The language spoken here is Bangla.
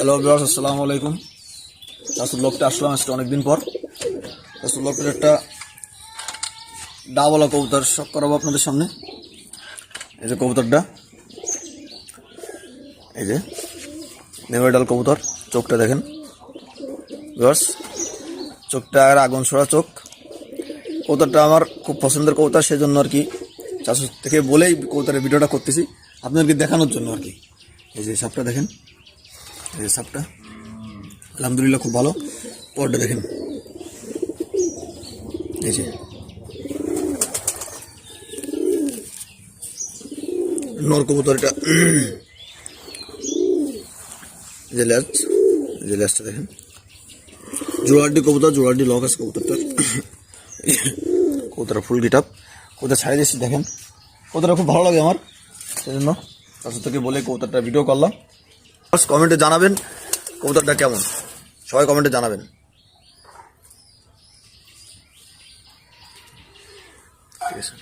হ্যালো ভিউয়ার্স, আসসালামু আলাইকুম। চাষুর লোকটা আসলাম আজকে অনেকদিন পর। চাষুর লোকটার একটা ডাবলা কবুতর শখ করাবো আপনাদের সামনে। এই যে কবুতরটা, এই যে নেভারডাল কবুতর, চোখটা দেখেন ভিউয়ার্স, চোখটা আর আগুন ছড়া চোখ। কবুতরটা আমার খুব পছন্দের কবুতর, সেই জন্য আর কি চাষুর থেকে বলেই কবুতরের ভিডিওটা করতেছি আপনাদেরকে দেখানোর জন্য আর কি। এই যে সাপটা দেখেন, এই যে সাপটা আলহামদুলিল্লাহ খুব ভালো। পরটা দেখেন, এই যে নর কবুতর, এটা যে লেজটা দেখেন, জোড়াড্ডি কবুতর, জোড়াড্ডি লক আছে কবুতরটার। কবুতরটা ফুল গেট আপ, কবুতর ছাড়ে দিচ্ছি দেখেন। কবুতরটা খুব ভালো লাগে আমার, সেজন্য তার থেকে বলে কবুতরটা ভিডিও করলাম। কমেন্টে জানাবেন কবুতরটা কেমন, সবাই কমেন্টে জানাবেন। ঠিক আছে।